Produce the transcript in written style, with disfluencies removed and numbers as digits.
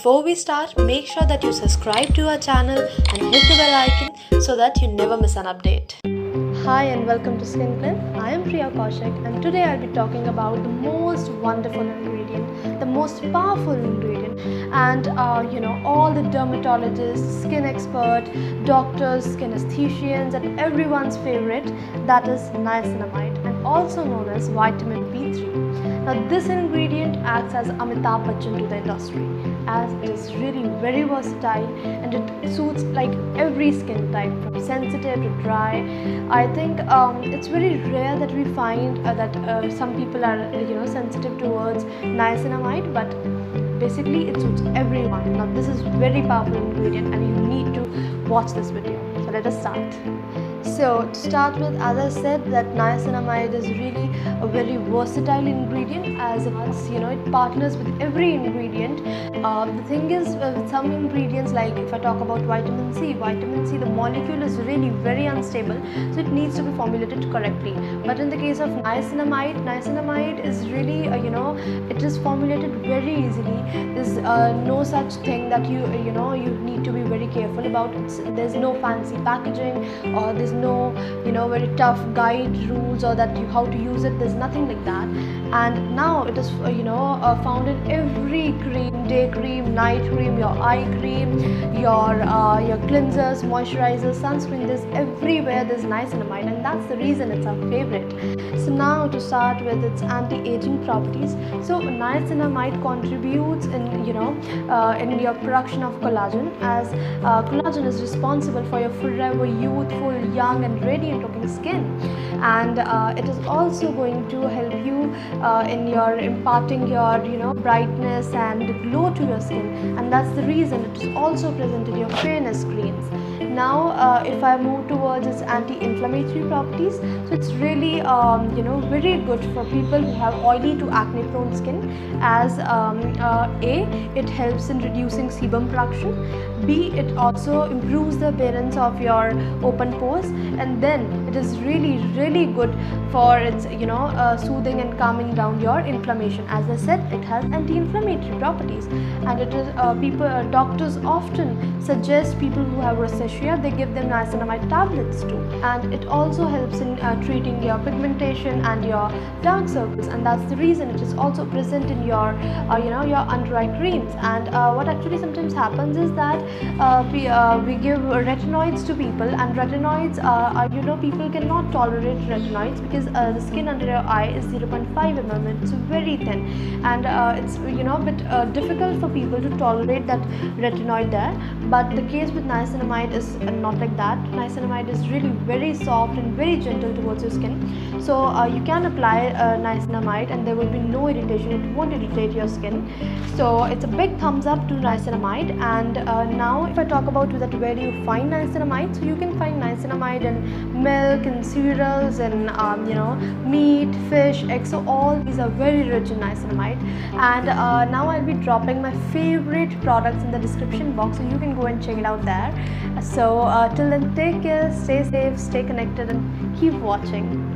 Before we start, make sure that you subscribe to our channel and hit the bell icon so that you never miss an update. Hi and welcome to Skin Clip. I am Priya Kaushik and today I'll be talking about the most wonderful ingredient, the most powerful ingredient, and all the dermatologists, skin expert, doctors, skin aestheticians and everyone's favorite, that is niacinamide, and also known as vitamin B3. Now this ingredient acts as Amitabh Bachchan to the industry, as it is really very versatile and it suits like every skin type, from sensitive to dry. I think it's very rare that we find that some people are sensitive towards niacinamide, but basically it suits everyone. Now this is very powerful ingredient and you need to watch this video. So let us start. So to start with, as I said, that niacinamide is really a very versatile ingredient, as it partners with every ingredient. The thing is, with some ingredients, like if I talk about vitamin C, the molecule is really very unstable, so it needs to be formulated correctly. But in the case of niacinamide is really it is formulated very easily. There's no such thing that you need to be very careful about. There's no fancy packaging, or there's no very tough guide rules, or that how to use it. There's nothing like that. And now it is found in every cream, day cream, night cream, your eye cream, your cleansers, moisturizers, sunscreen. There's everywhere there's niacinamide, and that's the reason it's our favorite. So now to start with its anti-aging properties. So niacinamide contributes in your production of collagen, as collagen is responsible for your forever youthful, young and radiant looking skin, and it is also going to help you in your imparting your brightness and glow to your skin, and that's the reason it is also present in your fairness creams. Now if I move towards its anti-inflammatory properties, so it's really very good for people who have oily to acne prone skin, as it helps in reducing sebum production, B, it also improves the appearance of your open pores, and then it is really good for its soothing and calming down your inflammation. As I said, it has anti-inflammatory properties, and it is doctors often suggest people who have rosacea, they give them niacinamide tablets too, and it also helps in treating your pigmentation and your dark circles, and that's the reason it is also present in your your under eye creams. And what actually sometimes happens is that we give retinoids to people, and retinoids people cannot tolerate retinoids because the skin under your eye is 0.5 mm. It's very thin, and it's a bit difficult for people to tolerate that retinoid there. But the case with niacinamide is not like that. Niacinamide is really very soft and very gentle towards your skin, so you can apply niacinamide and there will be no irritation. It won't irritate your skin. So it's a big thumbs up to niacinamide. And now if I talk about that where do you find niacinamide, so you can find niacinamide in milk, in cereals, and meat, fish, eggs. So all these are very rich in niacinamide. And now I'll be dropping my favorite products in the description box, so you can go and check it out there. So till then, take care, stay safe, stay connected, and keep watching.